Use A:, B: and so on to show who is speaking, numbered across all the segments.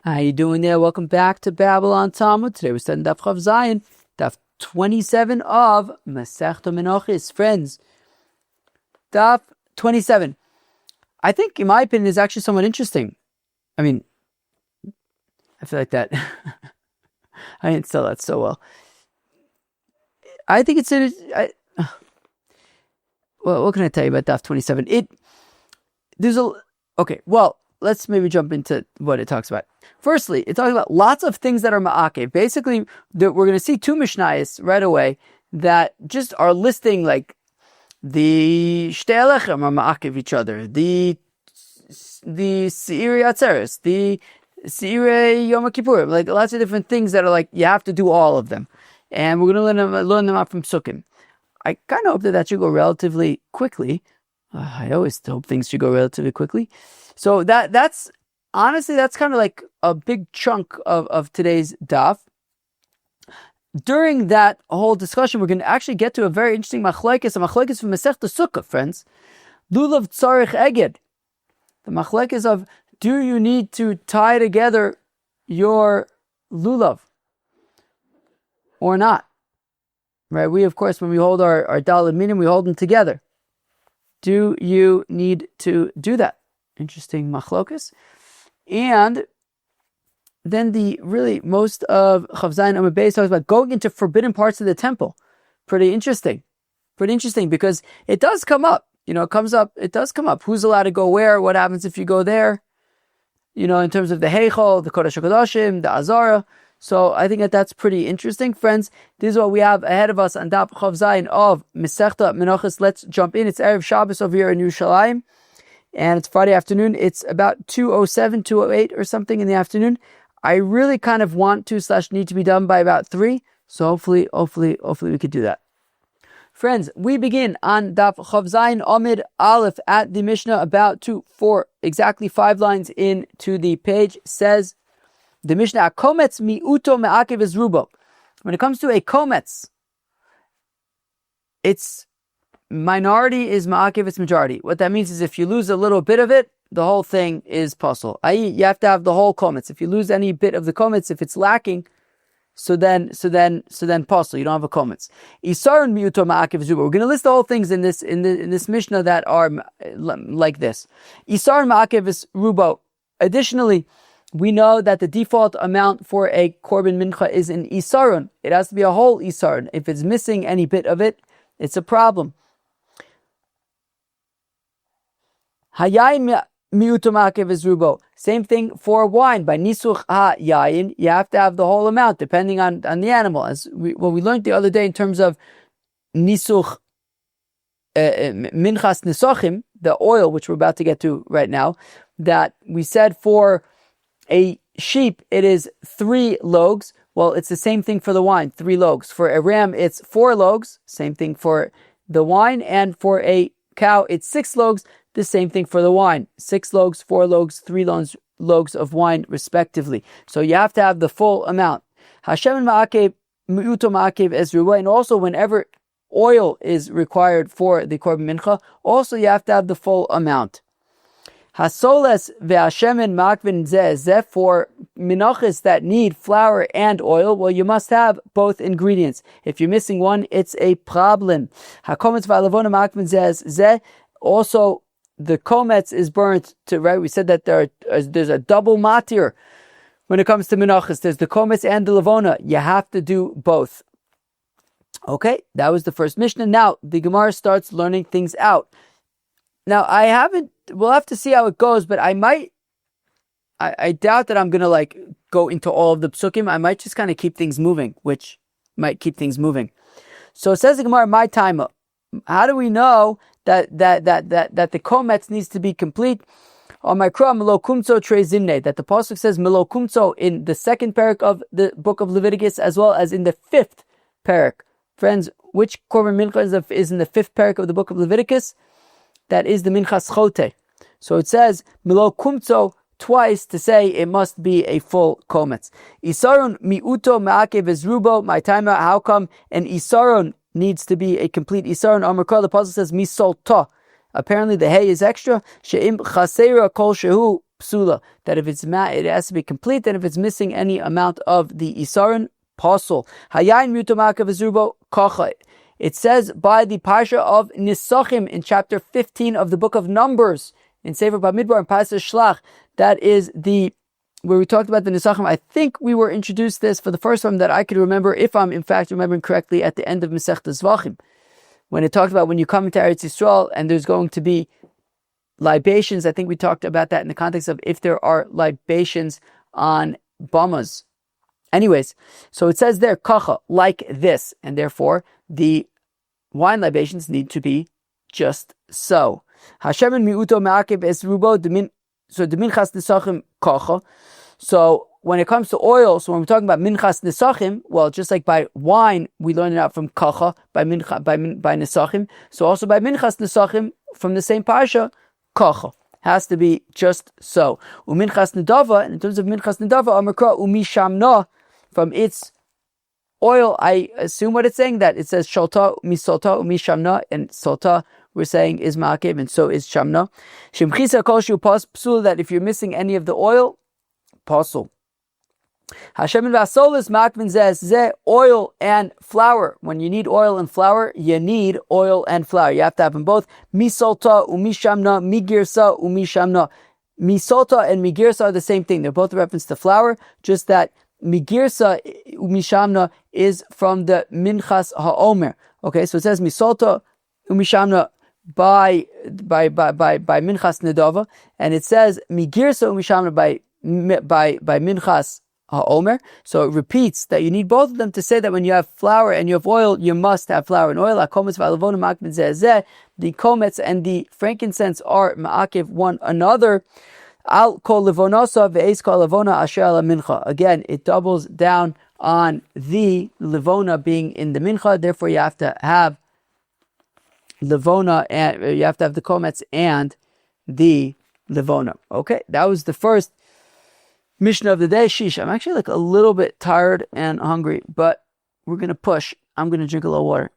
A: How you doing there? Welcome back to Babble on Talmud. Today we're studying Daf Chav Zayin, Daf 27 of Masechta Menachos. Friends, Daf 27. I think, in my opinion, is actually somewhat interesting. I mean, I feel like that. I didn't sell that so well. I think it's well, what can I tell you about Daf 27? Let's maybe jump into what it talks about. Firstly, it talks about lots of things that are ma'akev. Basically, we're going to see two mishnayos right away that just are listing like the shtei alechem are ma'akev each other, the seirei atzeres, the seirei Yom Kippurim, like lots of different things that are like you have to do all of them, and we're going to learn them out from Sukkim. I kind of hope that should go relatively quickly. I always hope things should go relatively quickly. So that's honestly, that's kind of like a big chunk of today's daf. During that whole discussion, we're going to actually get to a very interesting machlekes, a machlekes from Masechta Sukkah, friends. Lulav tzarikh eged. The machlekes of, do you need to tie together your lulav or not? Right? We, of course, when we hold our daled minim, we hold them together. Do you need to do that? Interesting machlokas. And then the really most of Chav Zayin Amud Beis talks about going into forbidden parts of the temple. Pretty interesting because it does come up. It does come up. Who's allowed to go where? What happens if you go there? In terms of the Heichal, the Kodesh HaKodashim, the Azara. So I think that's pretty interesting. Friends, this is what we have ahead of us on Daf Chav Zayin of Masechta Menachos. Let's jump in. It's Erev Shabbos over here in Yerushalayim. And it's Friday afternoon. It's about 2:07, 2:08 or something in the afternoon. I really kind of want to / need to be done by about 3. So hopefully we could do that. Friends, we begin on Daf Chav Zayin Amid Aleph at the Mishnah about 4, exactly 5 lines into the page. Says the Mishnah, Kometz mi'uto me'akev es rubo. When it comes to a kometz, it's minority is ma'akev, it's majority. What that means is if you lose a little bit of it, the whole thing is pasul. I.e., you have to have the whole kometz. If you lose any bit of the kometz, if it's lacking, so then pasul. You don't have a kometz. Isarun miuto ma'akev zuba. We're going to list the whole things in this Mishnah that are like this. Isarun ma'akev is rubo. Additionally, we know that the default amount for a korban mincha is an isarun. It has to be a whole isarun. If it's missing any bit of it, it's a problem. Hayayin miuto ma'akev is rubo. Same thing for wine. By nisuch ha-yayin, you have to have the whole amount, depending on the animal. As we learned the other day in terms of nisuch minchas nisochim, the oil, which we're about to get to right now, that we said for a sheep, it is 3 logs. Well, it's the same thing for the wine, 3 logs. For a ram, it's 4 logs. Same thing for the wine. And for a cow, it's 6 logs. The same thing for the wine. 6 logs, 4 logs, 3 logs of wine, respectively. So you have to have the full amount. Hashem ma'akev, mi'uto ma'akev es ruba. And also, whenever oil is required for the korban mincha, also you have to have the full amount. Hasoles ve'ashemen makvin zeh, for menachos that need flour and oil, well, you must have both ingredients. If you're missing one, it's a problem. Hakometz va'alavona makvin zeh, also the kometz is burnt to, right? We said that there's a double matir when it comes to menachos. There's the kometz and the lavona. You have to do both. Okay, that was the first Mishnah. Now the Gemara starts learning things out. Now we'll have to see how it goes, but I doubt that I'm going to go into all of the psukim. I might just kind of keep things moving, which might keep things moving. So it says the Gemara, my time up. How do we know that the kometz needs to be complete? On my kra melo kumtso trezimne, that the pasuk says melo kumtso in the 2nd parak of the book of Leviticus, as well as in the 5th parak. Friends, which korban mincha is in the 5th parak of the book of Leviticus? That is the minchas chote. So it says melo kumtso twice to say it must be a full kometz. Isarun miuto ma'akev es rubo. My time out. How come an isarun needs to be a complete isarun? Amar the puzzle says misol ta. Apparently the hay is extra. She'im chasera kol shehu psula, that if it's it has to be complete, and if it's missing any amount of the isarin, pasul. Hayayin muto ma'akev v'zrubo kacha. It says by the parsha of Nisachim in chapter 15 of the book of Numbers in Sefer Bamidbar and Pasuk Shlach. That is where we talked about the Nisachim. I think we were introduced this for the first time that I could remember, if I'm in fact remembering correctly, at the end of Masechta Zvachim, when it talked about when you come into Eretz Yisrael and there's going to be libations. I think we talked about that in the context of if there are libations on bamas. Anyways, so it says there, kacha, like this, and therefore the wine libations need to be just so. Hashemin miuto ma'akev es rubo demin, so the minchas nisachim kacha. So when it comes to oil, so when we're talking about minchas nisachim, well, just like by wine, we learn it out from kacha, by nisachim. So also by minchas nisachim, from the same parsha, kacha has to be just so. Uminchas nedava, and in terms of minchas nedava, amakra umishamna, from its oil, I assume what it's saying, that it says shalta misolta umishamna, and solta we're saying is ma'akev, and so is shamna. Shemchisa kol shu psul, that if you're missing any of the oil, pasul. Hashem and vasolis makvin zeh, oil and flour. When you need oil and flour, you need oil and flour. You have to have them both. Misolta umishamna, migirsa umishamna. Misolta and migirsa are the same thing. They're both a reference to flour, just that migirsa umishamna is from the minchas ha'omer. Okay, so it says misolta umishamna by minchas nedava, and it says migirsa umishamna by minchas ha'omer. So it repeats that you need both of them to say that when you have flour and you have oil, you must have flour and oil. The komets and the frankincense are ma'akev one another. Al kol levonosa ve'es kol levona asher ala mincha. Again, it doubles down on the levona being in the mincha. Therefore, you have to have levona, and you have to have the komets and the levona. Okay, that was the first Mishnah of the day. Sheesh, I'm actually like a little bit tired and hungry, but we're gonna push. I'm gonna drink a little water.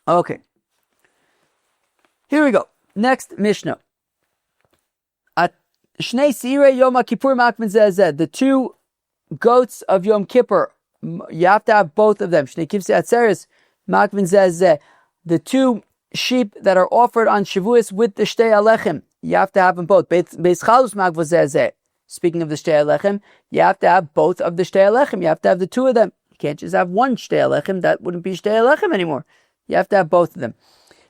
A: Okay, here we go. Next Mishnah. Shnei Sirei Yom Kippur Makmin Zeh. The two goats of Yom Kippur. You have to have both of them. Shnei Kivsei Atzeres Makmin Zeh. The two sheep that are offered on Shavuos with the Shtei Alechem. You have to have them both. Beis Chalus Makvo Zeh. Speaking of the Shtei Alechem, you have to have both of the Shtei Alechem. You have to have the two of them. You can't just have one Shtei Alechem. That wouldn't be Shtei Alechem anymore. You have to have both of them.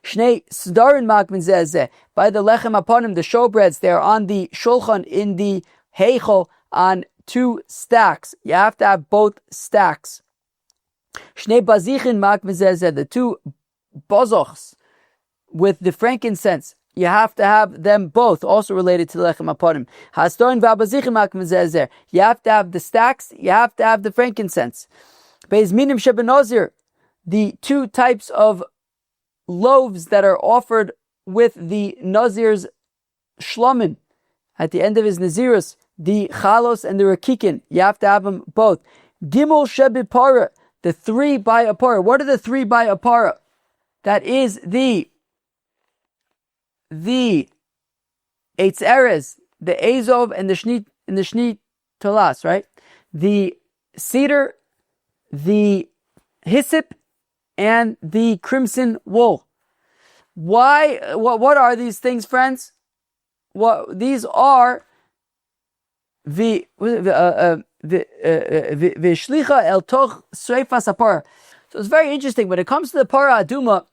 A: Shnei Sdarin Makmin Zeh. By the Lechem upon him, the showbreads, they are on the Shulchan in the Heichel on two stacks. You have to have both stacks. Shnei Bazichin Makmin Zeh. The two bozochs with the frankincense. You have to have them both, also related to the Lechem upon him. Hastorin Vabazichin Makmin Zeh. You have to have the stacks, you have to have the frankincense. Beis Minim Shebenozir. The two types of loaves that are offered with the Nazir's shlomin at the end of his Nazirus, the chalos and the rakikin, you have to have them both. Gimel shebipara, the three by a para. What are the three by a para? That is the Eitz Erez, the Azov, and the Shni Tolas, right? The cedar, the hyssop, and the crimson wool. Why? What are these things, friends? What these are? The shlicha el toch sreifas apara. So it's very interesting when it comes to the para aduma.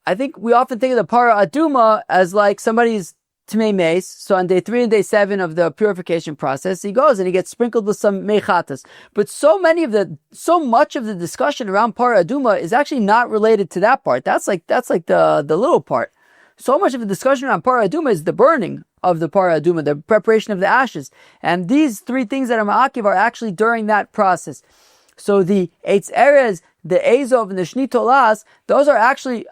A: I think we often think of the para aduma as like somebody's Tmei Meis. So on day 3 and day 7 of the purification process, he goes and he gets sprinkled with some mechatas. But so much of the discussion around para aduma is actually not related to that part. That's like the little part. So much of the discussion around para aduma is the burning of the para aduma, the preparation of the ashes. And these three things that are ma'akiv are actually during that process. So the Eitz Erez, the Azov, and the Shni Tolas, those are actually,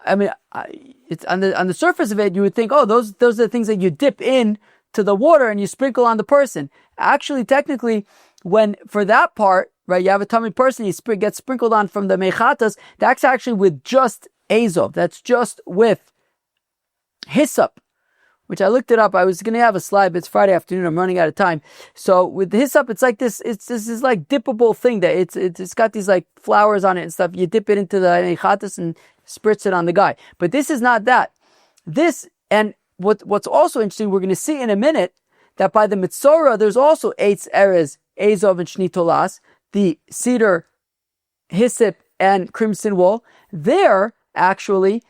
A: it's on the surface of it, you would think, those are the things that you dip in to the water and you sprinkle on the person. Actually, technically, for that part, right, you have a tummy person, he gets sprinkled on from the mechatas, that's actually with just Azov, that's just with hyssop. which I looked it up. I was going to have a slide, but it's Friday afternoon. I'm running out of time. So with the hyssop, it's like this. This is like dippable thing that it's got these like flowers on it and stuff. You dip it into the chatas and spritz it on the guy. But this is not that. This, and what's also interesting, we're going to see in a minute that by the Mitzorah, there's also Eitz Erez, Ezov, and Shni Tolas, the cedar, hyssop, and crimson wool. There, actually,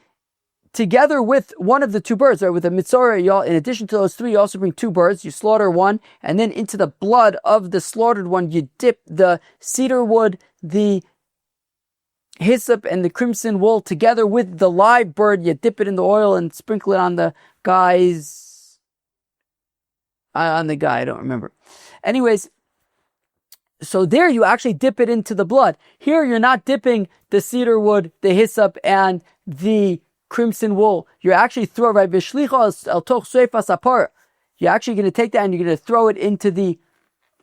A: together with one of the two birds, right? With the Mitzorah, in addition to those three, you also bring two birds. You slaughter one, and then into the blood of the slaughtered one, you dip the cedar wood, the hyssop, and the crimson wool together with the live bird. You dip it in the oil and sprinkle it on the guy's... on the guy, I don't remember. Anyways, so there you actually dip it into the blood. Here you're not dipping the cedar wood, the hyssop, and the crimson wool. You're actually throwing, right? You're actually going to take that and you're going to throw it into the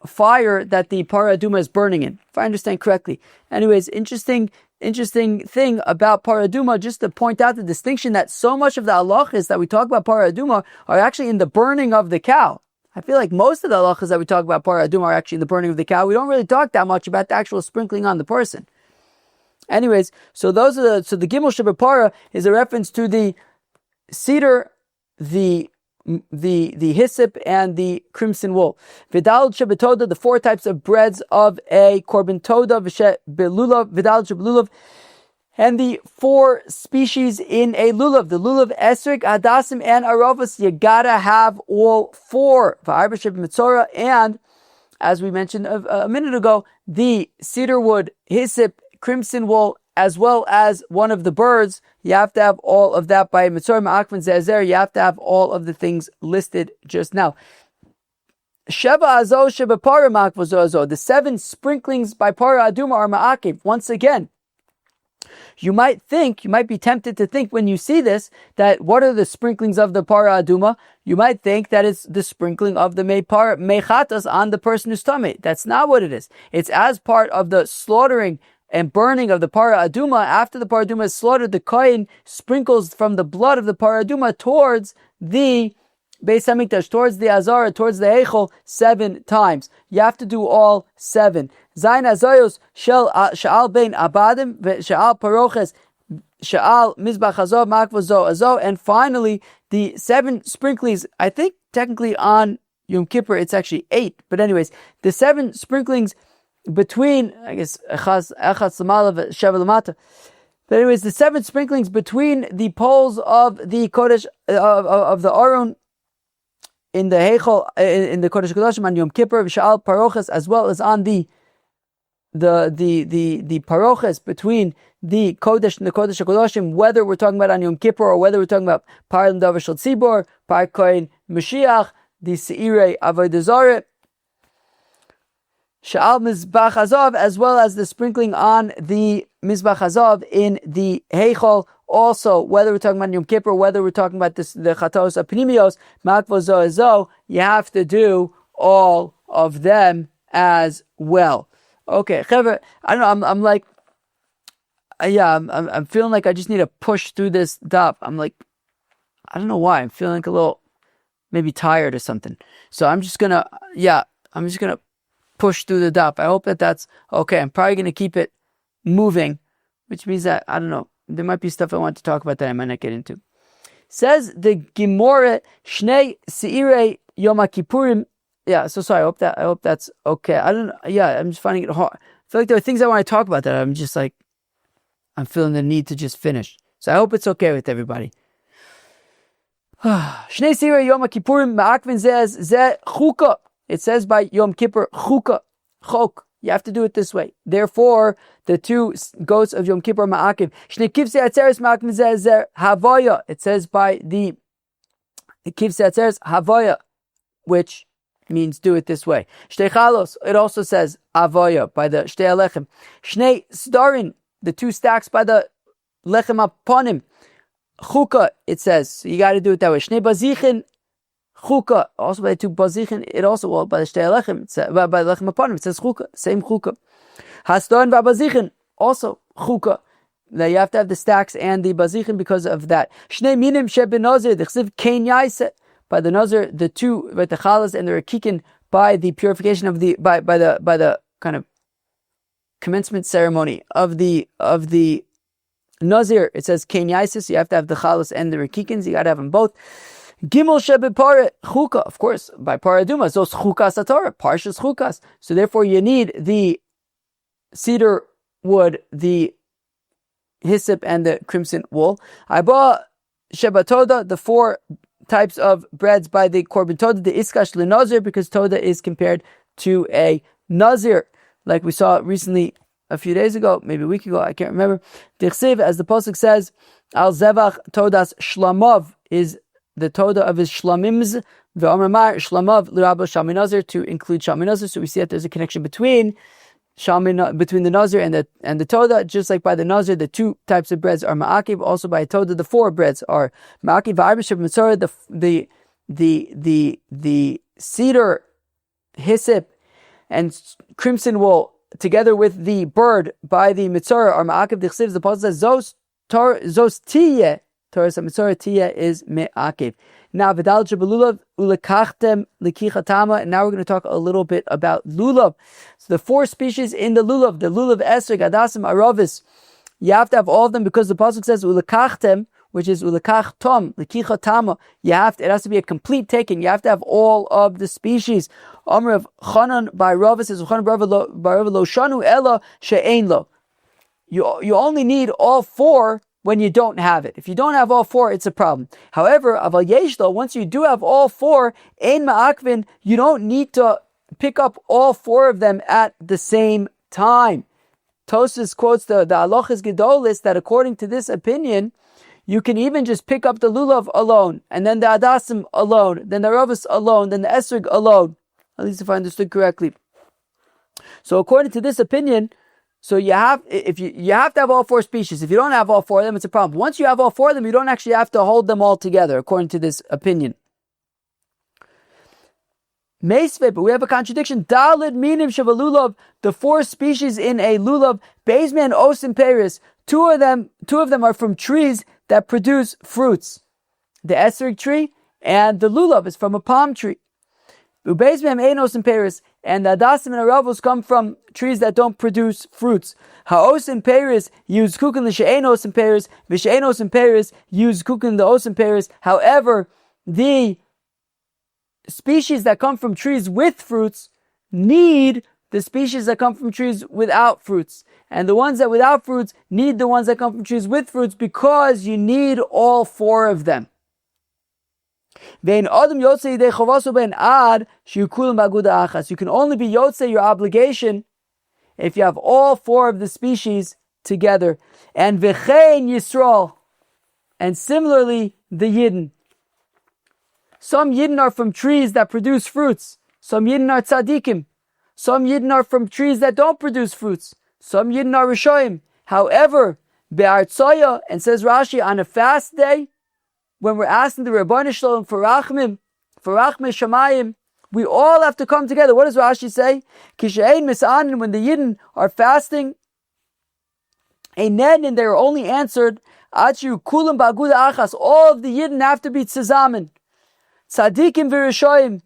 A: fire that the para aduma is burning in, if I understand correctly. Anyways, interesting thing about para aduma, just to point out the distinction that so much of the halachas that we talk about para aduma are actually in the burning of the cow. I feel like most of the halachas that we talk about para aduma are actually in the burning of the cow. We don't really talk that much about the actual sprinkling on the person. Anyways, so the gimel shebepara is a reference to the cedar, the hyssop, and the crimson wool. Vidal shebetoda, the four types of breads of a korban toda, lulav, vidal shebelulav, and the four species in a lulav, the lulav, esrik, hadassim, and arovas. You gotta have all four. And as we mentioned a minute ago, the cedar wood, hyssop, crimson wool, as well as one of the birds, you have to have all of that by Mitzorah Ma'akvan Zezer. You have to have all of the things listed just now. Sheva Azo Sheba Para Ma'akvazo. The 7 sprinklings by Para Aduma are Ma'akiv. Once again, you might be tempted to think when you see this, that what are the sprinklings of the Para Aduma? You might think that it's the sprinkling of the Mechatas on the person who's tummy. That's not what it is. It's as part of the slaughtering and burning of the para aduma. After the para aduma is slaughtered, the kohen sprinkles from the blood of the para aduma towards the Beis Hamikdash, towards the Azara, towards the Eichel 7 times. You have to do all 7. Zayin Azayos Sha'al Bein Abadim Sha'al Paroches Sha'al Mizbach Hazov Makvazo Azo. And finally, the 7 sprinklings, I think technically on Yom Kippur it's actually 8, but anyways, the 7 sprinklings between, I guess, Echaz Lamala Sheva Lamata. But anyways, the 7 sprinklings between the poles of the Kodesh, of the Aron, in the Heichel, in the Kodesh Kodashim on Yom Kippur, V'sha'al Paroches, as well as on the Paroches between the Kodesh and the Kodesh Kodashim, whether we're talking about on Yom Kippur or whether we're talking about Parlim Davar Shel Tzibor, Par Kohen Mashiach, the Seirei Avodah Zarah, Sha'al Mizbach Hazav, as well as the sprinkling on the Mizbach Hazav in the Heichel. Also, whether we're talking about Yom Kippur, whether we're talking about the Chatos Apnimios, Makvo Zoezo, you have to do all of them as well. Okay, Chevra, I don't know, I'm like, I'm feeling like I just need to push through this daf. I'm like, I don't know why, I'm feeling like a little, maybe tired or something. So I'm just gonna push through the daf. I hope that's okay. I'm probably gonna keep it moving, which means that, I don't know, there might be stuff I want to talk about that I might not get into. Says the Gemara, Shnei Seirei Yom Kippurim. Yeah, so sorry, I hope that's okay. I'm just finding it hard. I feel like there are things I want to talk about that I'm just like, I'm feeling the need to just finish. So I hope it's okay with everybody. Shnei Seirei Yom Kippurim Ma'akvin Zeh Chuka. It says by Yom Kippur, Chuka, Chok. You have to do it this way. Therefore, the 2 goats of Yom Kippur Ma'akiv. Shnei Kivsei Atzeres Ma'akvin Zeh Havaya. It says by the Kivsei Atzeres Havaya, which means do it this way. Shtei Chalos. It also says Havaya by the Shtei Alechem. Shnei Starin. The 2 stacks by the Lechem Aponim. Chuka. It says. So you got to do it that way. Shnei Bazichin. Chuka, also by the 2 bazichin, it also, well, by the Shtei Alechem, by the Lechem Aponim, it says Chuka, same Chuka. Hasdoin v'abazichin, also Chuka. Now you have to have the stacks and the bazichin because of that. Shnei minim shebenozir, d'chsiv kein yaise, by the nazir, the two, right, the chalas and the rakikin, by the purification of the by the kind of commencement ceremony of the nazir. It says kein yaisis, you have to have the chalas and the rakikins, you got to have them both. Gimel shebepare chuka, of course, by paraduma, zos chukas atorah, parshas chukas. So therefore, you need the cedar wood, the hyssop, and the crimson wool. Arba shebatoda, the 4 types of breads by the korban toda, the iskash lenazir, because toda is compared to a nazir, like we saw recently a few days ago, maybe a week ago, I can't remember. Dichsev, as the pasuk says, al zevach todas shlamov, is the toda of his shlamims, ve'amar shlamav l'rabba shalmi nazir, to include shalmi nazir. So we see that there's a connection between the nazir and the toda, just like by the nazir, the 2 types of breads are ma'akiv. Also by toda, the 4 breads are ma'akiv. V'arbishav mitzorah, the cedar, hyssop, and crimson wool, together with the bird by the mitzorah, are ma'akiv. Dichsiv, the pasuk says zos tiyeh. Torah mitzorah tiyeh is me'akiv. Now, Vidal Lulav ulekachtem lekichatama, and now we're going to talk a little bit about lulav. So the 4 species in the lulav esrog, adasim, aravis, you have to have all of them, because the pasuk says ulekachtem, which is ulekachtom lekichatama. It has to be a complete taking. You have to have all of the species. Amr of Chanan by Ravis is Chanan by Rav lo shanu ella she'ein lo. You only need all 4 when you don't have it. If you don't have all 4, it's a problem. However, aval yeshlo, once you do have all 4, ein ma'akvin, you don't need to pick up all 4 of them at the same time. Tosfos quotes the halachas gedolis that according to this opinion, you can even just pick up the lulav alone, and then the adasim alone, then the ravis alone, then the esrog alone. At least if I understood correctly. So according to this opinion, so you have to have all 4 species. If you don't have all 4 of them, it's a problem. Once you have all 4 of them, you don't actually have to hold them all together, according to this opinion. Meisve, but we have a contradiction. Dalid minim shavalulav, the 4 species in a lulav, Beizman, Os, and Paris. 2 of them are from trees that produce fruits. The esrog tree and the lulav is from a palm tree. Ubeizmem einos and Paris, and the adasim and aravos come from trees that don't produce fruits. Haos and Paris use kukin l'she'enos and Paris, v'she'enos and Paris use kukin the os and Paris. However, the species that come from trees with fruits need the species that come from trees without fruits. And the ones that without fruits need the ones that come from trees with fruits, because you need all 4 of them. You can only be yotze your obligation if you have all 4 of the species together. And v'chein Yisrael, and similarly the Yidden. Some Yidden are from trees that produce fruits. Some Yidden are tzadikim. Some Yidden are from trees that don't produce fruits. Some Yidden are rishoyim. However, be'artsoya, and says Rashi, on a fast day, when we're asking the Rabbanah Shalom for Rachmim Shamayim, we all have to come together. What does Rashi say? Kishayin Misanin, when the Yidden are fasting, Einen, and they are only answered, Achu Kulam Baguda Achas, all of the Yidden have to be tzazamen. Tzadikim v'rishoyim,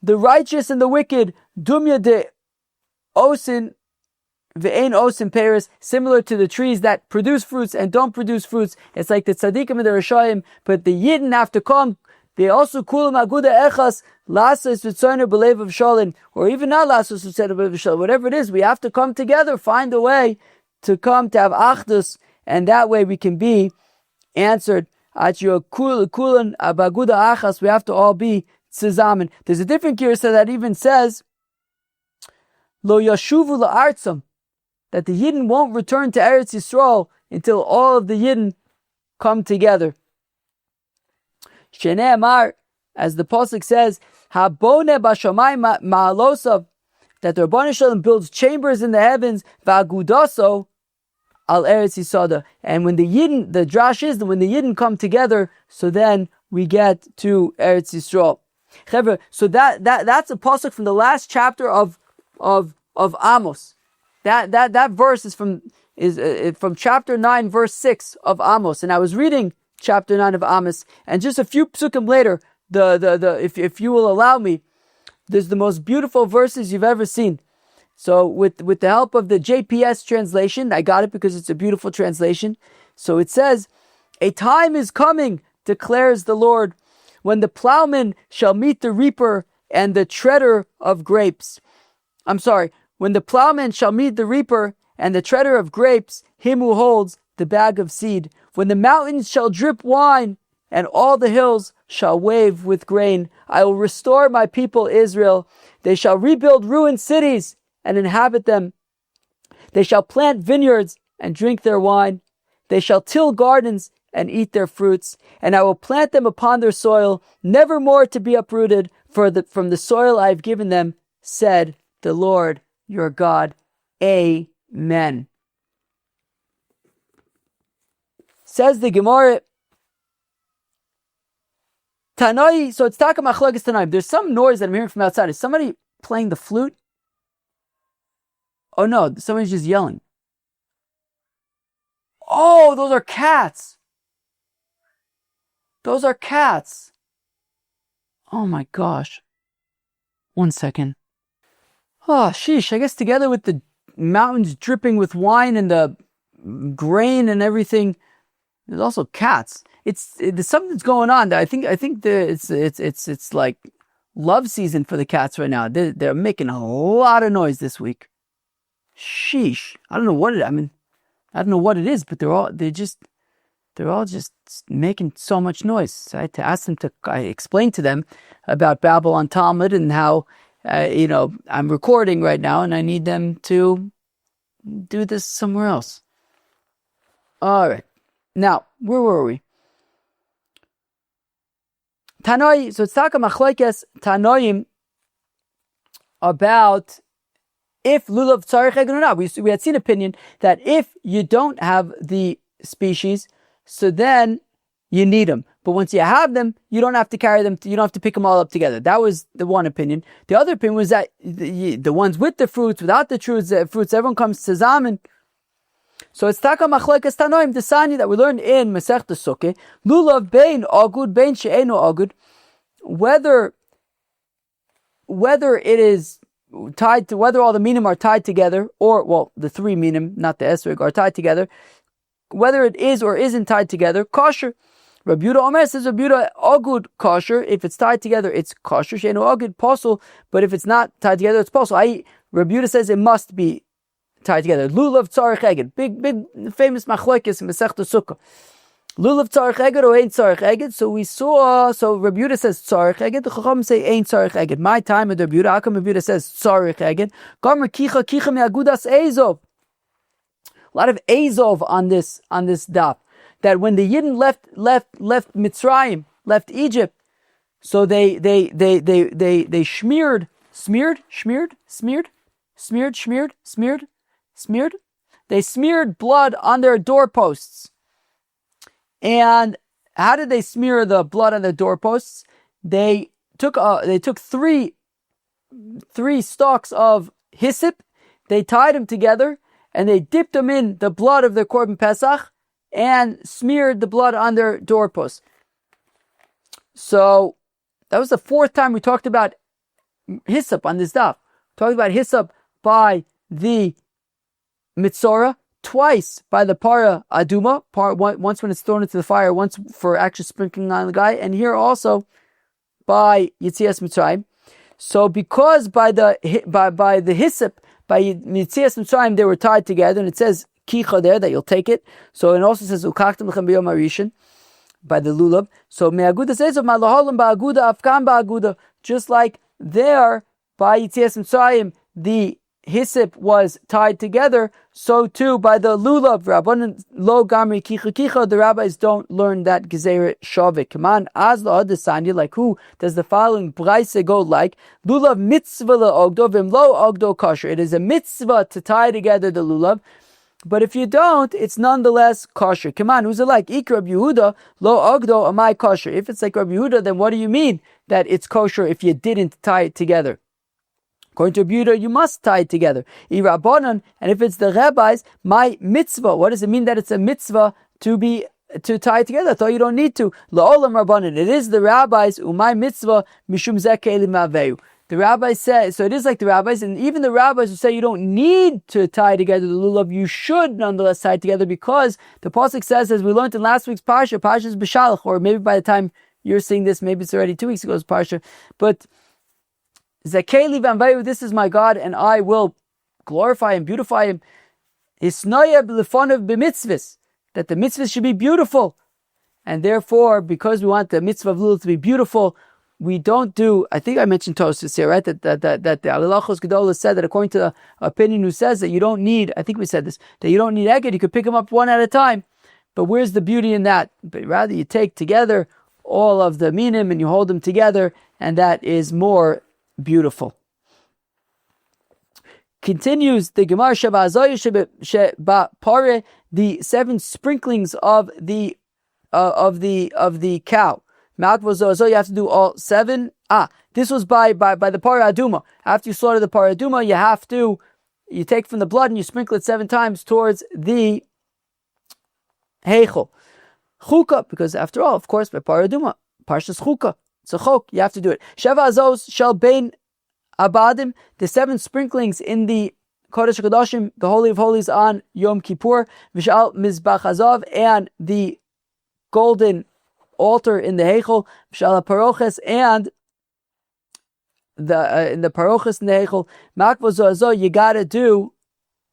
A: the righteous and the wicked, Dumya de Osin, Ve'ein osim Paris, similar to the trees that produce fruits and don't produce fruits. It's like the tzaddikim and the rishayim, but the yidden have to come. They also kulam aguda echas lasas v'tzoyner b'lev of shalom, or even not lasas v'tzoyner b'lev of shalom. Whatever it is, we have to come together, find a way to come to have achdus, and that way we can be answered. At your kulan abaguda achas, we have to all be tzazamen. There's a different girsa that even says lo yashuvu la'artzam, that the Yidden won't return to Eretz Yisrael until all of the Yidden come together. Shenei Amar, as the pasuk says, Habone b'shamayim ma'alosav, that the Rabbanah Shalom builds chambers in the heavens, v'agudaso al Eretz Yisada. And when the Yidden, the drash is that when the Yidden come together, so then we get to Eretz Yisrael. So that's a pasuk from the last chapter of Amos. That verse is from chapter 9, verse 6 of Amos. And I was reading chapter 9 of Amos, and just a few psukim later, if you will allow me, there's the most beautiful verses you've ever seen. So with the help of the JPS translation, I got it because it's a beautiful translation. So it says, "A time is coming, declares the Lord, when the plowman shall meet the reaper and the treader of grapes." When the plowman shall meet the reaper and the treader of grapes, him who holds the bag of seed. When the mountains shall drip wine and all the hills shall wave with grain, I will restore my people Israel. They shall rebuild ruined cities and inhabit them. They shall plant vineyards and drink their wine. They shall till gardens and eat their fruits. And I will plant them upon their soil, never more to be uprooted from the soil I have given them, said the Lord your God. Amen. Says the Gemara, Tanoi, so it's Taka Machlokes Tanaim. There's some noise that I'm hearing from outside. Is somebody playing the flute? Oh no, somebody's just yelling. Oh, those are cats. Those are cats. Oh my gosh. 1 second. Oh, sheesh. I guess together with the mountains dripping with wine and the grain and everything, there's also cats. There's something that's going on. I think it's like love season for the cats right now. They're making a lot of noise this week. Sheesh. I don't know what it is, but they're all just making so much noise. So I had to ask them I explained to them about Babble on Talmud and how, I'm recording right now and I need them to do this somewhere else. All right. Now, where were we? Tanoi, so it's Taka Machlokes Tanoim about if Lulav tzarikh eged or not. We had seen opinion that if you don't have the species, so then you need them. But once you have them, you don't have to carry them. You don't have to pick them all up together. That was the one opinion. The other opinion was that the ones with the fruits, without the fruits, everyone comes to Zamen. So it's Taka Machlokes Tanoim, the Sani that we learned in Masechta Sukkah, Lulav bein agud bein she'eno agud, whether it is tied to, whether all the minim are tied together, or, the three minim, not the esrog, are tied together, whether it is or isn't tied together, kosher. Rabbi Yehuda Omer says, Rabbi Yehuda, agud kosher. If it's tied together, it's kosher. She'eno agud posel. But if it's not tied together, it's posel. Rabbi Yehuda says it must be tied together. Lulav tzarikh eged. Big famous machlokes in Masechta Sukkah. Lulav tzarikh eged or ain't tzarikh eged. So Rabbi Yehuda says tzarikh eged. The Chacham say ain't tzarikh eged. My time with Rabbi Yehuda, how come Rabbi Yehuda says tzarikh eged? Gomer kicha me'agudas Ezov. A lot of Ezov on this daf. That when the Yidden left Mitzrayim, left Egypt, so they they smeared blood on their doorposts. And how did they smear the blood on their doorposts? They took three stalks of hyssop, they tied them together, and they dipped them in the blood of their Korban Pesach and smeared the blood on their doorposts. So that was the fourth time we talked about hyssop on this daf. We talked about hyssop by the Mitzorah, twice by the Para Aduma, once when it's thrown into the fire, once for actually sprinkling on the guy, and here also by Yetzias Mitzrayim. So because by the hyssop, by Yetzias Mitzrayim, they were tied together, and it says kicha there, that you'll take it. So it also says ukachtem lechem b'yom harishin, by the lulav. So me'aguda says of malaholim ba'aguda afkan ba'aguda, just like there by Yetzias Mitzrayim the hyssop was tied together, so too by the lulav. Rabbanan lo gamri kicha kicha. The rabbis don't learn that gezerah shavik. Kaman az la'adesanya, like who does the following brayse go like? Lulav mitzvah la'ogdo v'im lo ogdo kosher. It is a mitzvah to tie together the lulav, but if you don't, it's nonetheless kosher. Come on, who's it like? Ik Rabbi Yehuda, lo ogdo, am I kosher? If it's like Rabbi Yehuda, then what do you mean that it's kosher if you didn't tie it together? According to Rabbi Yehuda, you must tie it together. And if it's the rabbis, my mitzvah, what does it mean that it's a mitzvah to be to tie it together. I thought you don't need to. La'olam rabbanan. It is the rabbis. Umay mitzvah mishum zeh kelim ma'aveu. The rabbis say, so it is like the rabbis, and even the rabbis who say you don't need to tie together the lulav, you should nonetheless tie it together, because the pasuk says, as we learned in last week's parsha, parsha is b'shalach, or maybe by the time you're seeing this, maybe it's already 2 weeks ago's parsha, but Zakeli v'amvayu, this is my God, and I will glorify him, beautify him. Hisnoya b'lefonav b'mitzvahs, that the mitzvahs should be beautiful, and therefore, because we want the mitzvah of lulav to be beautiful, we don't do, I think I mentioned Tosfos here, right? That the Alilachos Gedolah said that according to the opinion who says that you don't need, I think we said this, that you don't need eged, you could pick them up one at a time. But where's the beauty in that? But rather you take together all of the minim and you hold them together, and that is more beautiful. Continues the Gemara, the 7 sprinklings of the cow. You have to do all 7. This was by the parah aduma. After you slaughter the parah aduma, you take from the blood and you sprinkle it 7 times towards the heichel. Chukah, because after all, of course, by parah aduma, parshas chukah, it's a chok, you have to do it. Sheva azos shel bein abadim, the 7 sprinklings in the Kodesh HaKadoshim, the Holy of Holies on Yom Kippur, v'shal mizbach hazav, and the golden altar in the Heichel, Shala Paroches, and in the Paroches in the Heichel, Makvazo, you gotta do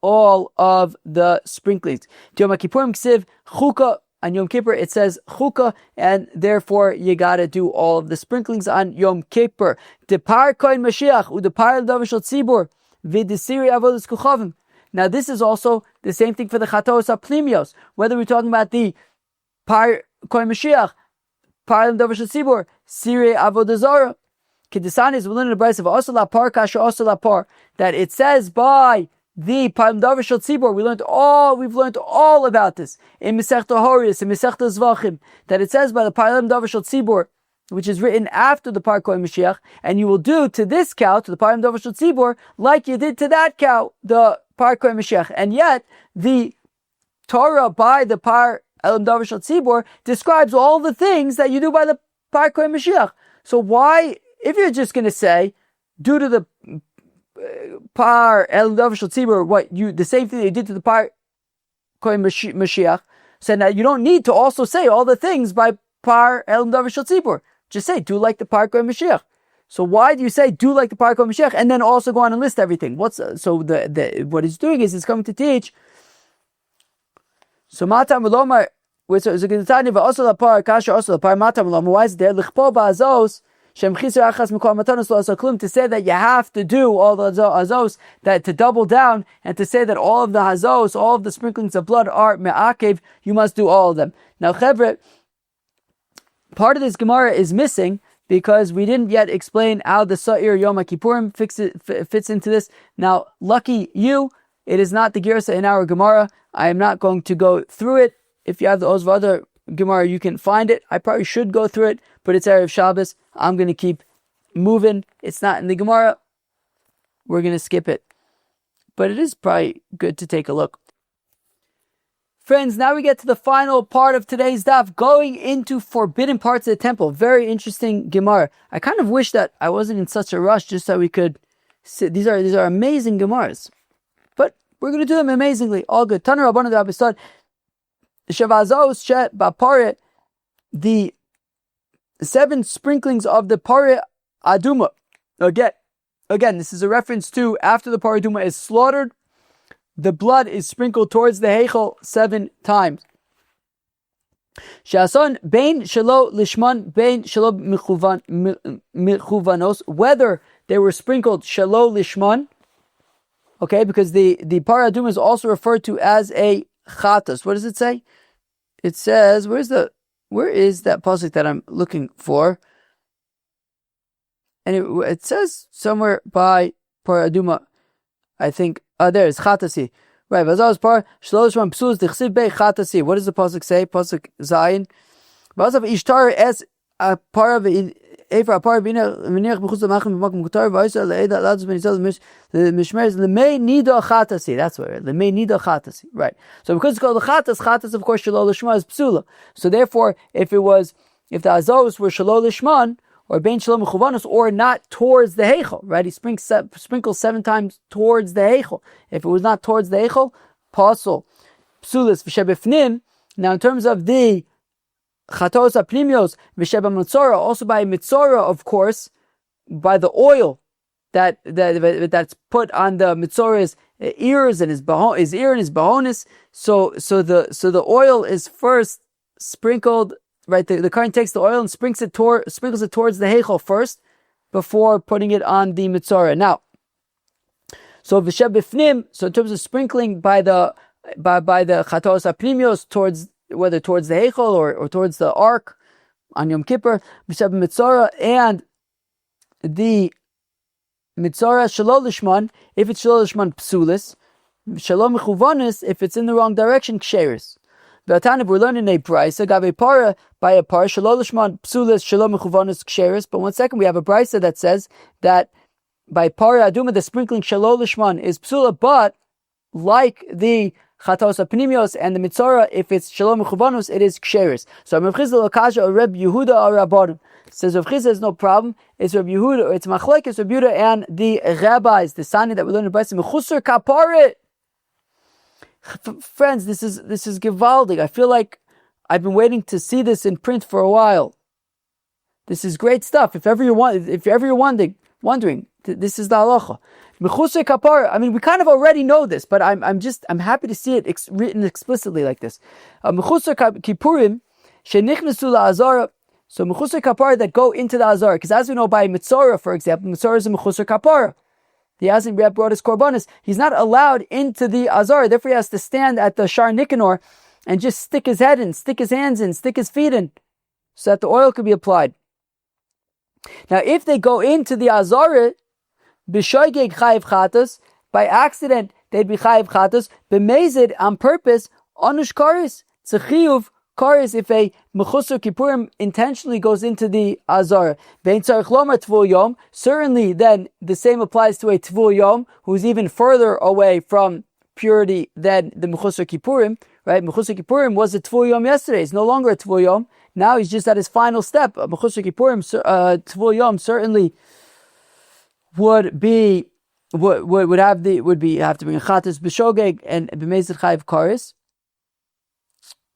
A: all of the sprinklings. Yom Kippurim Ksiv Chuka, on Yom Kippur it says Chuka, and therefore you gotta do all of the sprinklings on Yom Kippur. Depar Koin Mashiach, Udepar Davashal Tzibur, Vidisiri Avodas Kuchavim. Now this is also the same thing for the Chatos HaPlimios, whether we're talking about the Par Koin Mashiach, Parlim Davashal Tzibur, Siri Avodah Zarah. Kedisani is within the Brayso of Osala Par Kasha Osala Par, that it says by the Parlim Davashal Tzibur. We've learned all about this in Masechta Horius, in Masechta Zvachim, that it says by the Parlim Davashal Tzibur, which is written after the Par Kohen Mashiach, and you will do to this cow, to the Parlim Davashal Tzibur, like you did to that cow, the Par Kohen Mashiach. And yet the Torah by the Par Elam Davashal Tzibur describes all the things that you do by the Par Kohen Mashiach. So why, if you're just going to say, due to the Par Elam Davashal Tzibur, the same thing that you did to the Par Kohen Mashiach, so now you don't need to also say all the things by Par Elam Davashal Tzibur. Just say, do like the Par Kohen Mashiach. So why do you say, do like the Par Kohen Mashiach, and then also go on and list everything? What he's doing is he's coming to teach. So Matam Lomar, which is a good time, but also the par kasha, also the par Matam Lomar. Why is there lichpo ba'azos shem chisar achas mikol matanos lo asaklum, to say that you have to do all the azos, that to double down and to say that all of the hazos, all of the sprinklings of blood are me'akev, you must do all of them. Now, Chevre, part of this Gemara is missing because we didn't yet explain how the Sa'ir Yom Kippurim fits into this. Now, lucky you, it is not the Girsa in our Gemara. I am not going to go through it. If you have the Oz V'Adar Gemara, you can find it. I probably should go through it, but it's Erev Shabbos. I'm going to keep moving. It's not in the Gemara. We're going to skip it. But it is probably good to take a look. Friends, now we get to the final part of today's daf, going into forbidden parts of the temple. Very interesting Gemara. I kind of wish that I wasn't in such a rush just so we could sit. These are amazing Gemaras. But we're going to do them amazingly. All good. Taner Rabbanu D'Abisad. Shavazos Shet Bapare, the 7 sprinklings of the Pare Aduma. Again, this is a reference to after the Pare Aduma is slaughtered, the blood is sprinkled towards the Heichel 7 times. Shason Bein Shelo Lishman Bein Shelo Michuvanos, whether they were sprinkled Shelo Lishman, okay, because the Pare Aduma is also referred to as a Chatas. What does it say? It says, where is that pasuk that I'm looking for? And it says somewhere by Par Aduma, I think, there is Chatasi. Right, Vazaz Par, Shlosh Ram Psus, Dichsiv Bei Chatasi. What does the pasuk say? Pasuk Zayin. Vazaz Ishtar es a Par of Efer apar b'nech b'chutz l'machem b'makom kutar v'ayser le'eda l'adus b'nizal l'mishmeres l'mei nida chatasi. That's what it is. L'mei nida chatasi. Right. So because it's called the chatas of course shalol l'shma is psula. So therefore, if the azos were shalol l'shman or bein shalom mechuvanos or not towards the heichel, right? He sprinkles 7 times towards the heichel. If it was not towards the heichel, pasul psulis v'shebefnim. Now, in terms of the chatos apnimios v'sheba mitzora, also by mitzora, of course, by the oil that's put on the mitzora's ears and his ear and his bahonis. So the oil is first sprinkled. Right, the Kohen takes the oil and sprinkles it towards the heichel first, before putting it on the mitzora. Now, so v'sheb b'fnim. So in terms of sprinkling by the chatos apnimios towards, whether towards the heichel or towards the ark on Yom Kippur, v'sheb mitzora, and the mitzora shalol lishman, if it's shalol lishman psulis, shalom mechuvanis, if it's in the wrong direction, ksheris. But we're learning a brisa, gav a para by a par, shalol lishman psulis, shalom mechuvanis ksheris. But 1 second, we have a brisa that says that by para aduma, the sprinkling shalol lishman is psula, but like the chatos apnimios and the mitzora, if it's shalom mechuvanos, it is ksheris. So Rav Chizda l'kasha or Reb Yehuda or Rabbanim says Rav Chizda is no problem. It's Reb Yehuda, or it's machlekes Reb Yehuda and the rabbis, the sani that we learn in brisa mechusar kaparit. Friends, this is gewaldig. I feel like I've been waiting to see this in print for a while. This is great stuff. If ever you're wondering, this is the halacha. Mechusar kapara. I mean, we kind of already know this, but I'm happy to see it written explicitly like this. Mechusar kippurim shenichnesu la'azara. So mechusar kapara that go into the azara, because as we know by mitzora, for example, mitzora is a mechusar kapara. He hasn't yet brought his korbanos. He's not allowed into the azar. Therefore, he has to stand at the Shar Nikanor and just stick his head in, stick his hands in, stick his feet in, so that the oil could be applied. Now, if they go into the azar, b'shoygeg chayiv chatas, by accident they'd be chayiv chatas. B'mezid, on purpose, anush karis, tzachiyuv karis, if a mechusar kippurim intentionally goes into the azar. Bein tzarikh lomar tvul yom. Certainly, then the same applies to a tvul yom who's even further away from purity than the mechusar kippurim. Right? Mechusar kippurim was a tvul yom yesterday. He's no longer a tvul yom. Now he's just at his final step. Mechusar kippurim, tvul yom certainly would have to bring a chatas b'shogeg and b'mezid chayiv karis.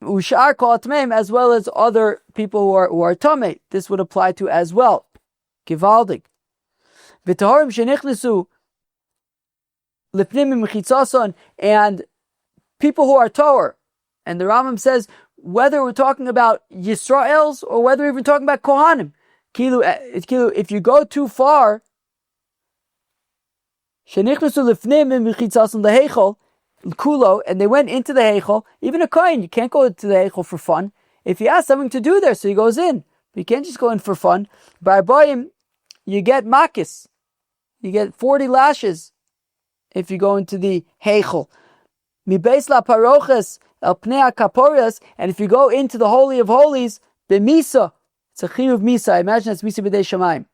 A: Ushar kol atmeim, as well as other people who are tamei. This would apply to as well. Givaldik. V'taharim shenichnesu lifnim mechitzason, and people who are tower. And the Rambam says whether we're talking about Yisraels or whether we're even talking about Kohanim. If you go too far, shenichnesu lifnim mechitzason lehechol kulo, and they went into the heichel. Even a kohen, you can't go into the heichel for fun. If he has something to do there, so he goes in. But you can't just go in for fun. By boyim, you get makis. You get 40 lashes if you go into the heichel. Mi beis la paroches el pnei kaporias, and if you go into the holy of holies, b'misa, it's a chiyuv misa. I imagine it's misa b'dei shamayim.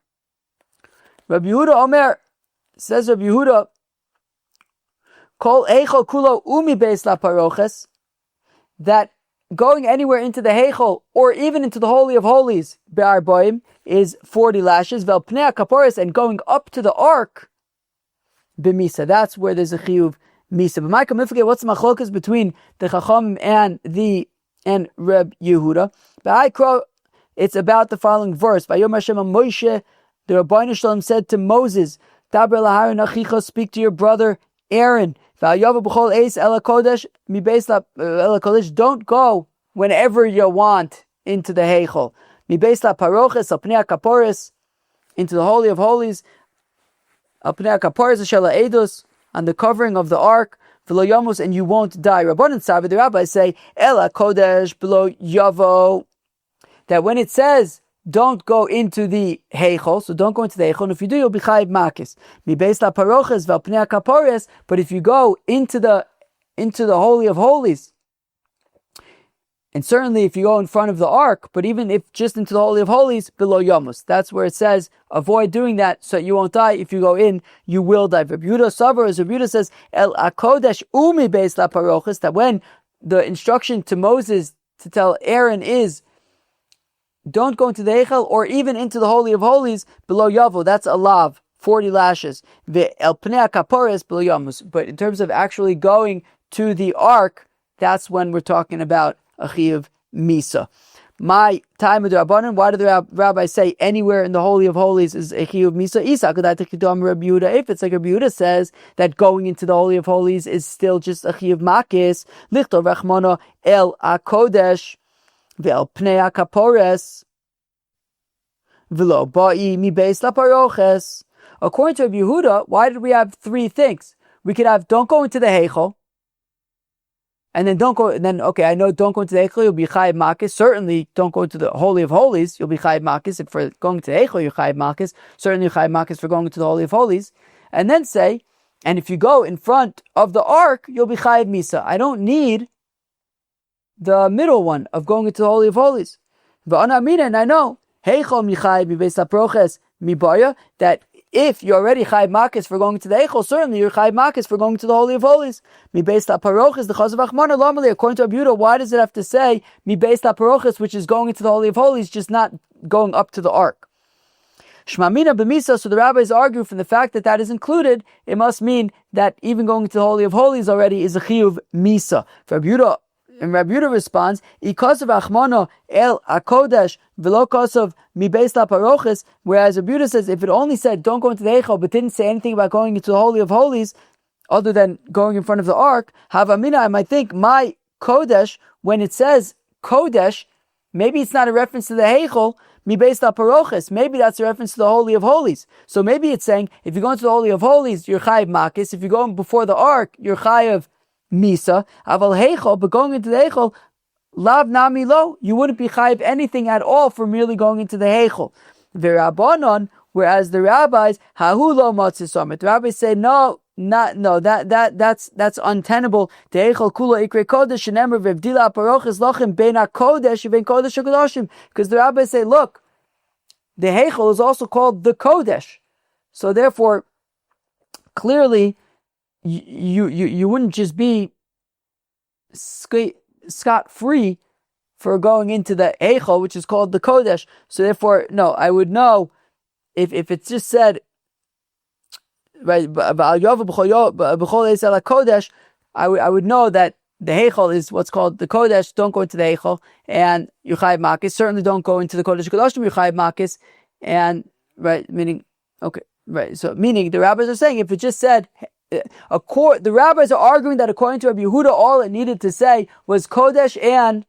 A: Rabbi Yehuda Omer, says Rabbi Yehuda, Kol eichel kulo umi beis la paroches, that going anywhere into the heichel or even into the holy of holies be'ar boim is 40 lashes. Vel pnei kaporis, and going up to the ark b'misa. That's where there's a chiyuv misa. But Michael, what's the machlokas between the Chachamim and Reb Yehuda? But it's about the following verse. By Yom Hashem Moshe, the Rabbeinu Shalom said to Moses, Daber laharon achicha, speak to your brother Aaron. Don't go whenever you want into the heichel. Into the holy of holies, on the covering of the ark, and you won't die. Rabbanan Savi, the rabbis say, Ela kodesh below yavo, that when it says don't go into the heichel, so don't go into the heichel, and if you do, you'll be chayiv makis. Mi beis la paroches vel pnei kapores, but if you go into the holy of holies, And certainly if you go in front of the ark, but even if just into the Holy of Holies, below Yomus. That's where it says, avoid doing that so you won't die. If you go in, you will die. Rebuta Savar, as Rebuta says, El Akodesh Umi Beis La Parochis, that when the instruction to Moses to tell Aaron is, don't go into the Heichel or even into the Holy of Holies, below Yavo, that's a lav, 40 lashes. El Pnei HaKapores, below Yomus. But in terms of actually going to the ark, that's when we're talking about a chiyuv misa. My time of the Rabbanan, why did the rabbi say anywhere in the Holy of Holies is a chiyuv misa? If it's like Rabbi Yehuda says that going into the Holy of Holies is still just a chiyuv makis, lichto rachmana el akodesh ve'el pnei hakapores v'lo ba'i mi beis laparoches. According to Rabbi Yehuda, why did we have three things? We could have don't go into the heichel, and then don't go, and then, okay, I know don't go into the Eichel, you'll be Chayiv Makis. Certainly, don't go into the Holy of Holies, you'll be Chayiv Makis. If for going to the Eichel, you're Chayiv Makis. Certainly, you're Chayiv Makis for going into the Holy of Holies. And then say, and if you go in front of the ark, you'll be Chayiv Misa. I don't need the middle one of going into the Holy of Holies. And I know, Heichel Michayiv Mibeis Laproches Mibaya, that if you're already Chayiv Makis for going to the Eichel, certainly you're Chayiv Makis for going to the Holy of Holies. Mi Beis LaParoches, the Chazav Achmana Lamali. According to Rabbi Yehuda, why does it have to say Mi Beis LaParoches, which is going into the Holy of Holies, just not going up to the ark? Shmamina b'misa. So the rabbis argue from the fact that that is included, it must mean that even going to the Holy of Holies already is a chiyuv misa. For Rabbi Yehuda, and Rabbi Yehuda responds, "Ikasav achmana el akodesh v'lo kasav mi beis laparoches." Whereas Rabbi Yehuda says, if it only said don't go into the Eichel, but didn't say anything about going into the Holy of Holies, other than going in front of the ark, havamina, I might think my kodesh, when it says kodesh, maybe it's not a reference to the Heichel, mi beis laparoches. Maybe that's a reference to the Holy of Holies. So maybe it's saying if you go into the Holy of Holies, you're chayiv makis. If you go before the ark, you're chayiv misa. Aval heichel, but going into the heichel, lav nami lo, you wouldn't be chayiv anything at all for merely going into the heichel. V'rabbanon, whereas the rabbis, hahu lo matzis. The rabbis say that's untenable. The heichel kula ikre kodesh shenemer v'evdila paroches lochem bein hakodesh v'bein kodesh hakodashim. Because the rabbis say, look, the heichel is also called the kodesh. So therefore, clearly, you wouldn't just be scot-free for going into the Eichel, which is called the Kodesh. So therefore, no, I would know if it's just said, right, Kodesh, I would know that the Heichel is what's called the Kodesh. Don't go into the Heichel, and Yuchayv Makis. Certainly don't go into the Kodesh Kodashim, Yuchayv Makis, and right, meaning, okay, right. So meaning the rabbis are saying if it just said, the rabbis are arguing that according to Rabbi Yehuda, all it needed to say was Kodesh and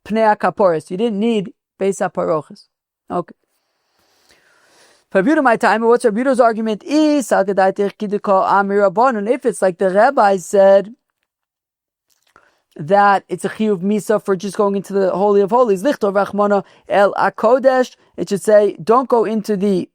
A: Pnei HaKaporos. You didn't need Beis HaParoches. Okay. Rabbi Yehuda, my time, what's Rabbi Yehuda's argument? If it's like the rabbis said that it's a chiyuv misa for just going into the Holy of Holies, Lichto Rachmana El HaKodesh, it should say, don't go into the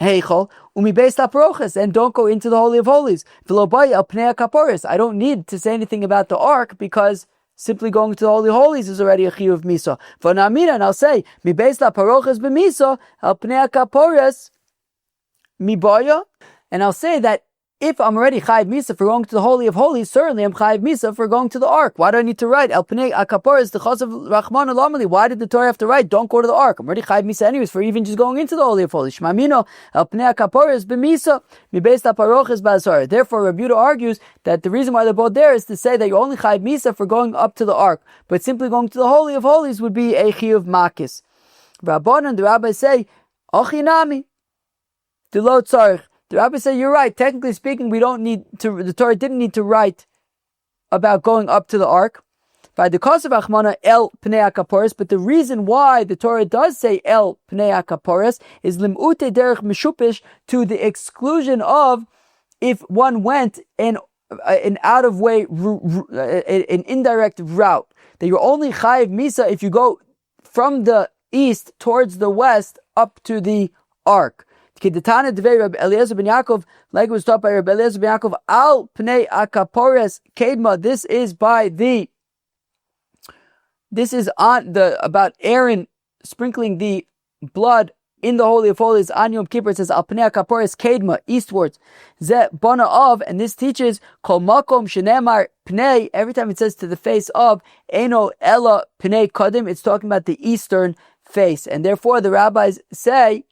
A: Heichel, umi beis laparoches, and don't go into the Holy of Holies. V'lobai el pnei kaporis. I don't need to say anything about the ark because simply going to the Holy of Holies is already a chiyuv misa. V'namina, and I'll say mi beis laparoches b'misa el pnei kaporis mi baya, and I'll say that if I'm already chayiv misa for going to the Holy of Holies, certainly I'm chayiv misa for going to the ark. Why do I need to write el pnei akaporis the chazav rachman alamali? Why did the Torah have to write don't go to the ark? I'm already chayiv misa anyways for even just going into the Holy of Holies. Shmamino el pnei akaporis b'misa mi beis laparoches b'azar. Therefore, Rabbi Yehuda argues that the reason why they're both there is to say that you only chayiv misa for going up to the ark, but simply going to the Holy of Holies would be a chiyuv makis. Rabban and the rabbis say achinami the lo tzarikh. The rabbi said, you're right. Technically speaking, we don't need to, the Torah didn't need to write about going up to the ark. By the cause of Achmana, El Pnei HaKaporis, but the reason why the Torah does say El Pnei HaKaporis is Lim'ute Derech Mishupish, to the exclusion of if one went in an out of way, an indirect route. That you're only Chayiv Misa if you go from the east towards the west up to the ark. Kidetana Devei Rabbi Eliezer ben Yaakov, like it was taught by Rabbi Eliezer ben Yaakov, Al Pnei Akapores Kedma. This is by the this is on about Aaron sprinkling the blood in the Holy of Holies on Yom Kippur. It says Al Pnei HaKaporos Kedma, eastwards. Ze Bana of, and this teaches Kol Makom Shenemar Pnei. Every time it says to the face of, Eno Ella Pnei Kadim, it's talking about the eastern face, and therefore the rabbis say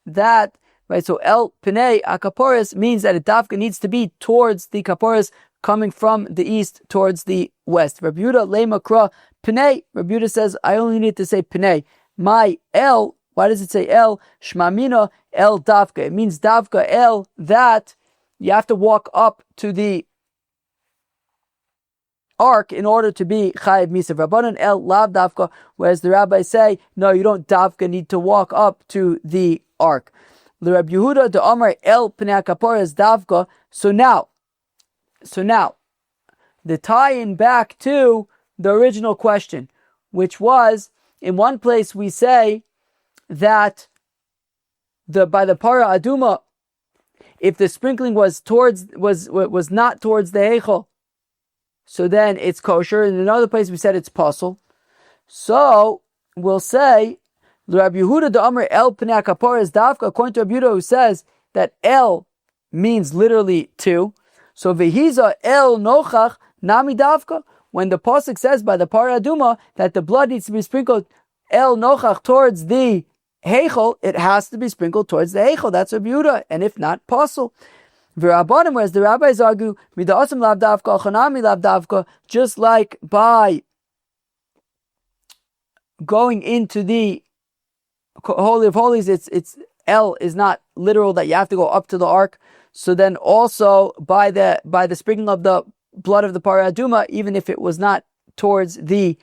A: that, right? So El Pnei HaKaporos means that it dafka needs to be towards the Kaporos, coming from the east towards the west. Rabbi Yehuda Lema Kra Pnei. Rabbi Yehuda says I only need to say Pnei. My El. Why does it say El? Shmamina El Davka. It means Davka El, that you have to walk up to the ark in order to be Chayiv Misa. Rabbanan El Lav Davka, whereas the rabbis say, no, you don't Davka need to walk up to the ark. The Rabbi Yehuda, the Amar El Pnei HaKaporos Davka. So now, the tie-in back to the original question, which was, in one place we say that by the para aduma, if the sprinkling was not towards the heichal, so then it's kosher. In another place we said it's pasul. So we'll say Rabbi Yehuda the Amr El Pnei HaKaporos Davka, according to Rabbi Yehuda, who says that El means literally two. So Vehiza El Nochach Nami Davka, when the pasuk says by the para aduma that the blood needs to be sprinkled El Nochach towards the heichal, it has to be sprinkled towards the heichal. That's Rabbi Yehuda, and if not, pasul. V'Rabbanim, whereas the rabbis argue mida'asim lav davka, chanami lav davka, just like by going into the Holy of Holies, it's El is not literal that you have to go up to the ark. So then also by the sprinkling of the blood of the para aduma, even if it was not towards the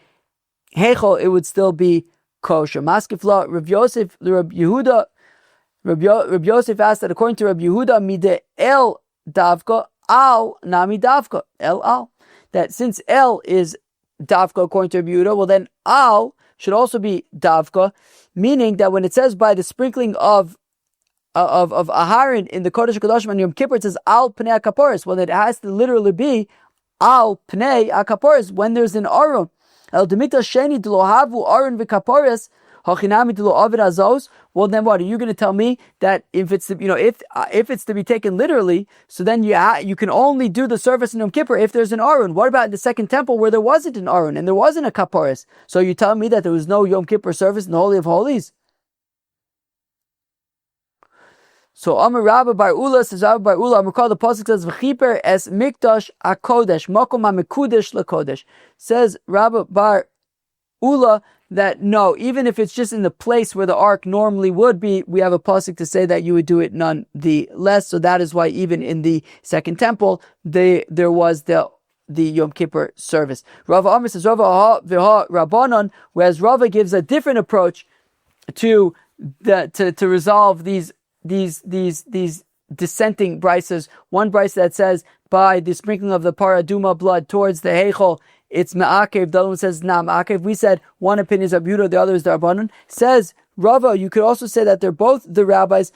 A: heichal, it would still be kosher. Maskefla, Rav Yosef, Rav Yehuda, Rav Yosef asked that according to Rav Yehuda, mide El davka, al nami davka, El al. That since El is davka according to Rav Yehuda, well then al should also be davka, meaning that when it says by the sprinkling of Aharon in the Kodesh HaKadoshim on Yom Kippur, it says al pnei HaKaporos. Well, it has to literally be al pnei HaKaporos when there's an aron. El demita sheni delohavu aron v'kaporos hachinami delo avid azos. Well, then what are you going to tell me that if it's if it's to be taken literally, so then you can only do the service in Yom Kippur if there's an aron? What about in the second temple where there wasn't an aron and there wasn't a kaporos? So you tell me that there was no Yom Kippur service in the Holy of Holies? So Amar Rabba Bar Ula says, Rabba Bar Ula, Amar Kol, the pasuk says, V'chiper es mikdash hakodesh, makom ha-mekudesh lakodesh. Says Rabba Bar Ula that no, even if it's just in the place where the ark normally would be, we have a pasuk to say that you would do it nonetheless. So that is why even in the second temple, there was the Yom Kippur service. Rava Amar says, Rava ha v'ha Rabbanon, whereas Rava gives a different approach to resolve these dissenting brises. One brise that says by the sprinkling of the paraduma blood towards the heichal, it's ma'akev. The other one says na ma'akev. We said one opinion is Rabbi Yehuda, the other is the Rabbanon. Says Rava, you could also say that they're both the rabbis.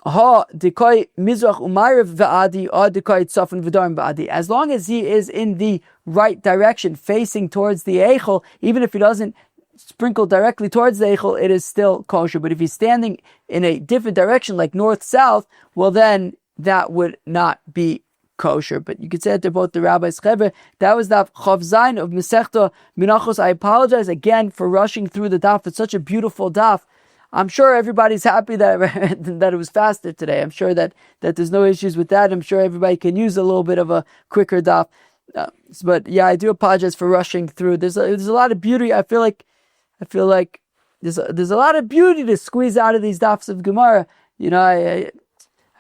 A: Ha dekai mizrach umayrev va'adi, ha dekai tzafon v'darim va'adi. As long as he is in the right direction, facing towards the heichal, even if he doesn't sprinkle directly towards the eichel, it is still kosher. But if he's standing in a different direction, like north-south, well then that would not be kosher. But you could say that they're both the rabbis. That was Daf Chav Zayin of Masechta Menachos. I apologize again for rushing through the daf. It's such a beautiful daf. I'm sure everybody's happy that that it was faster today. I'm sure that there's no issues with that. I'm sure everybody can use a little bit of a quicker daf. But yeah, I do apologize for rushing through. There's a lot of beauty. I feel like there's a lot of beauty to squeeze out of these dafs of Gemara. I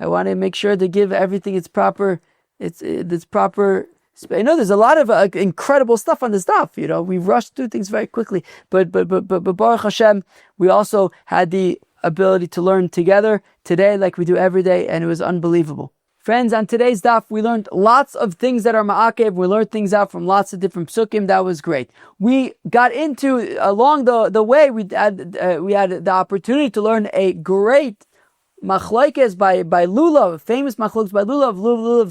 A: want to make sure to give everything its proper. There's a lot of incredible stuff on this daf. We rushed through things very quickly, but Baruch Hashem, we also had the ability to learn together today, like we do every day, and it was unbelievable. Friends, on today's daf, we learned lots of things that are ma'akev. We learned things out from lots of different psukim. That was great. We got into, along the way, we had the opportunity to learn a great machlokes by Lulav, famous machlokes by Lulav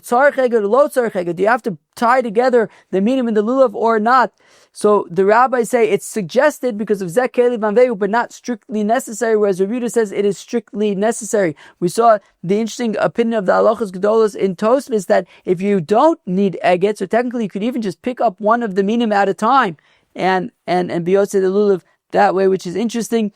A: tzarikh or lo tzarikh. Do you have to tie together the minim in the Lulav or not? So the rabbis say it's suggested because of Zek Keli Banveu, but not strictly necessary, whereas Rabbi Yehuda says it is strictly necessary. We saw the interesting opinion of the Halachos Gedolos in Tosfos that if you don't need eget, so technically you could even just pick up one of the minim at a time and be yotze the Lulav that way, which is interesting.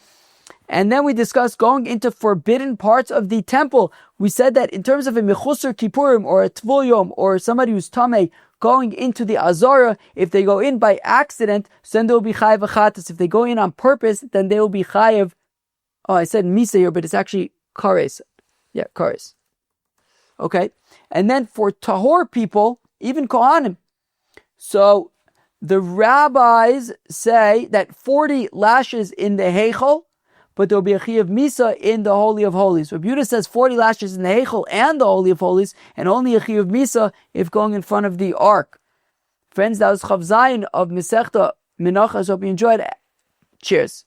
A: And then we discussed going into forbidden parts of the temple. We said that in terms of a mechusar kippurim or a tvul yom or somebody who's tameh going into the azara, if they go in by accident, so then they will be chayav achatas. If they go in on purpose, then they will be chayav. Oh, I said misa here, but it's actually kares. Yeah, kares. Okay. And then for tahor people, even kohanim. So the rabbis say that 40 lashes in the heichal, but there will be a chiyuv misa in the Holy of Holies. Rabbi Yehuda says 40 lashes in the Heichel and the Holy of Holies, and only a chiyuv misa if going in front of the ark. Friends, that was Chav Zayin of Masechta Menachos. Hope you enjoyed it. Cheers.